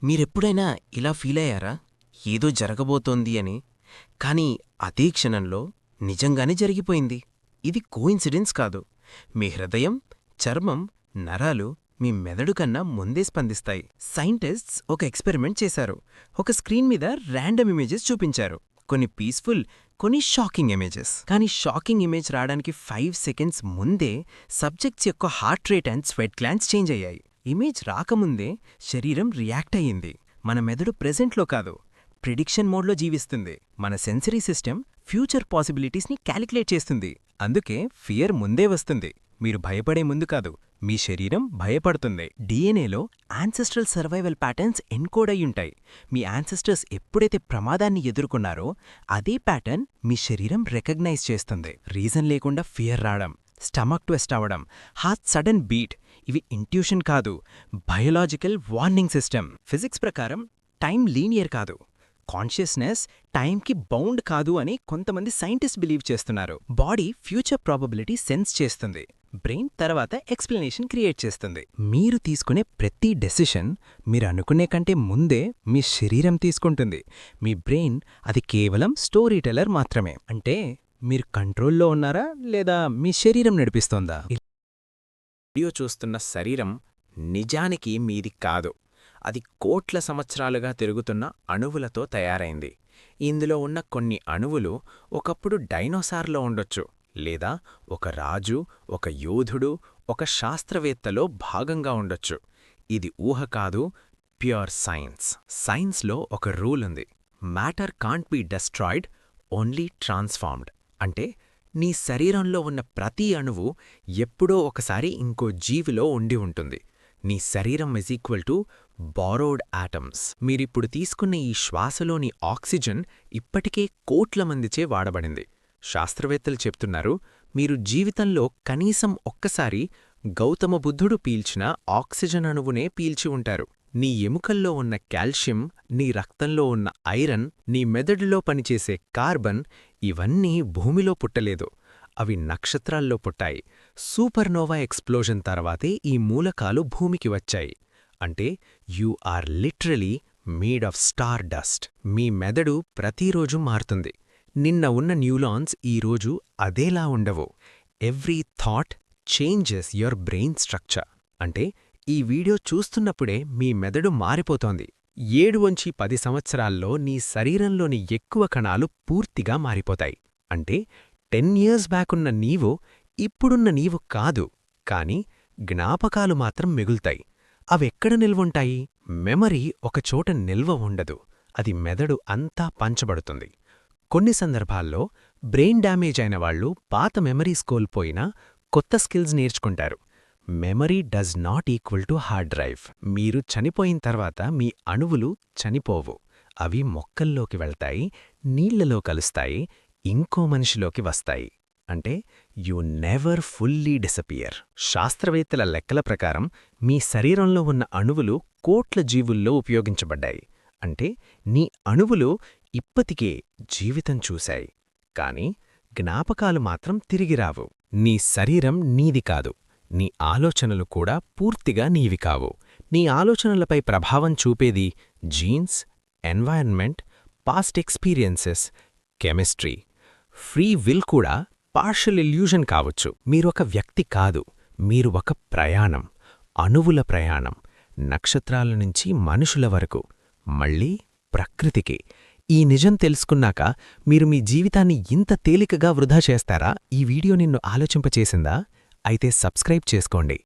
మీరెప్పుడైనా ఇలా ఫీలయ్యారా? ఏదో జరగబోతోంది అని. కానీ అదే క్షణంలో నిజంగానే జరిగిపోయింది. ఇది కోయిన్సిడెన్స్ కాదు. మీ హృదయం, చర్మం, నరాలు మీ మెదడు కన్నా ముందే స్పందిస్తాయి. సైంటిస్ట్స్ ఒక ఎక్స్పెరిమెంట్ చేశారు. ఒక స్క్రీన్ మీద ర్యాండమ్ ఇమేజెస్ చూపించారు. కొన్ని పీస్ఫుల్, కొన్ని షాకింగ్ ఇమేజెస్. కానీ షాకింగ్ ఇమేజ్ రావడానికి 5 సెకండ్స్ ముందే సబ్జెక్ట్స్ యొక్క heart rate and sweat glands change అయ్యాయి. ఇమేజ్ రాకముందే శరీరం రియాక్ట్ అయ్యింది. మన మెదడు ప్రెజెంట్లో కాదు, ప్రిడిక్షన్ మోడ్లో జీవిస్తుంది. మన సెన్సరీ సిస్టమ్ ఫ్యూచర్ పాసిబిలిటీస్ని క్యాలిక్యులేట్ చేస్తుంది. అందుకే ఫియర్ ముందే వస్తుంది. మీరు భయపడే ముందు కాదు, మీ శరీరం భయపడుతుంది. డిఎన్ఏలో యాన్సెస్ట్రల్ సర్వైవల్ ప్యాటర్న్స్ ఎన్కోడ్ అయ్యుంటాయి. మీ యాన్సెస్టర్స్ ఎప్పుడైతే ప్రమాదాన్ని ఎదుర్కొన్నారో అదే ప్యాటర్న్ మీ శరీరం రికగ్నైజ్ చేస్తుంది. రీజన్ లేకుండా ఫియర్ రావడం, స్టమక్ ట్విస్ట్ అవ్వడం, హార్ట్ సడన్ బీట్ ఇవి ఇంట్యూషన్ కాదు, బయోలాజికల్ వార్నింగ్ సిస్టమ్. ఫిజిక్స్ ప్రకారం టైం లీనియర్ కాదు, కాన్షియస్నెస్ టైంకి బౌండ్ కాదు అని కొంతమంది సైంటిస్ట్ బిలీవ్ చేస్తున్నారు. బాడీ ఫ్యూచర్ ప్రాబబిలిటీ సెన్స్ చేస్తుంది, బ్రెయిన్ తర్వాత ఎక్స్ప్లెనేషన్ క్రియేట్ చేస్తుంది. మీరు తీసుకునే ప్రతి డెసిషన్ మీరు అనుకునే కంటే ముందే మీ శరీరం తీసుకుంటుంది. మీ బ్రెయిన్ అది కేవలం స్టోరీ టెల్లర్ మాత్రమే. అంటే మీరు కంట్రోల్లో ఉన్నారా లేదా మీ శరీరం నడిపిస్తోందా? వీడియో చూస్తున్న శరీరం నిజానికి మీది కాదు. అది కోట్ల సంవత్సరాలుగా తిరుగుతున్న అణువులతో తయారైంది. ఇందులో ఉన్న కొన్ని అణువులు ఒకప్పుడు డైనోసార్లో ఉండొచ్చు, లేదా ఒక రాజు, ఒక యోధుడు, ఒక శాస్త్రవేత్తలో భాగంగా ఉండొచ్చు. ఇది ఊహ కాదు, ప్యూర్ సైన్స్. సైన్స్లో ఒక రూల్ ఉంది: matter can't be destroyed, only transformed. అంటే నీ శరీరంలో ఉన్న ప్రతి అణువు ఎప్పుడో ఒకసారి ఇంకో జీవిలో ఉండి ఉంటుంది. నీ శరీరం is equal to borrowed atoms. మీరిప్పుడు తీసుకున్న ఈ శ్వాసలోని ఆక్సిజన్ ఇప్పటికే కోట్ల మందిచే వాడబడింది. శాస్త్రవేత్తలు చెప్తున్నారు, మీరు జీవితంలో కనీసం ఒక్కసారి గౌతమ బుద్ధుడు పీల్చిన ఆక్సిజన్ అణువునే పీల్చి ఉంటారు. నీ ఎముకల్లో ఉన్న కాల్షియం, నీ రక్తంలో ఉన్న ఐరన్, నీ మెదడులో పనిచేసే కార్బన్ ఇవన్నీ భూమిలో పుట్టలేదు, అవి నక్షత్రాల్లో పుట్టాయి. సూపర్నోవా ఎక్స్ప్లోజన్ తర్వాతే ఈ మూలకాలు భూమికి వచ్చాయి. అంటే you are literally made of star dust. మీ మెదడు ప్రతిరోజు మారుతుంది. నిన్న ఉన్న న్యూలాన్స్ ఈరోజు అదేలా ఉండవు. Every thought changes your brain structure. అంటే ఈ వీడియో చూస్తున్నప్పుడే మీ మెదడు మారిపోతోంది. 7-10 సంవత్సరాల్లో నీ శరీరంలోని ఎక్కువ కణాలు పూర్తిగా మారిపోతాయి. అంటే 10 years బ్యాక్ ఉన్న నీవు ఇప్పుడున్న నీవు కాదు, కాని జ్ఞాపకాలు మాత్రం మిగుల్తాయి. అవెక్కడ నిల్వుంటాయి? మెమరీ ఒకచోట నిల్వ ఉండదు, అది మెదడు అంతా పంచబడుతుంది. కొన్ని సందర్భాల్లో బ్రెయిన్ డ్యామేజ్ అయిన వాళ్ళు పాత మెమరీస్ కోల్పోయినా కొత్త స్కిల్స్ నేర్చుకుంటారు. Memory does not equal to hard drive. మీరు చనిపోయిన తర్వాత మీ అణువులు చనిపోవు, అవి మొక్కల్లోకి వెళ్తాయి, నీళ్లలో కలుస్తాయి, ఇంకో మనిషిలోకి వస్తాయి. అంటే యు నెవర్ ఫుల్లీ డిసపియర్. శాస్త్రవేత్తల లెక్కల ప్రకారం మీ శరీరంలో ఉన్న అణువులు కోట్ల జీవుల్లో ఉపయోగించబడ్డాయి. అంటే నీ అణువులు ఇప్పటికే జీవితం చూశాయి, కాని జ్ఞాపకాలు మాత్రం తిరిగిరావు. నీ శరీరం నీది కాదు, నీ ఆలోచనలు కూడా పూర్తిగా నీవి కావు. నీ ఆలోచనలపై ప్రభావం చూపేది genes, environment, past experiences, chemistry. Free will కూడా పార్షల్ ఇల్యూజన్ కావచ్చు. మీరొక వ్యక్తి కాదు, మీరు ఒక ప్రయాణం, అణువుల ప్రయాణం, నక్షత్రాల నుంచి మనుషుల వరకు, మళ్ళీ ప్రకృతికి. ఈ నిజం తెలుసుకున్నాక మీరు మీ జీవితాన్ని ఇంత తేలికగా వృధా చేస్తారా? ఈ వీడియో నిన్ను ఆలోచింపచేసిందా? అయితే సబ్స్క్రైబ్ చేసుకోండి.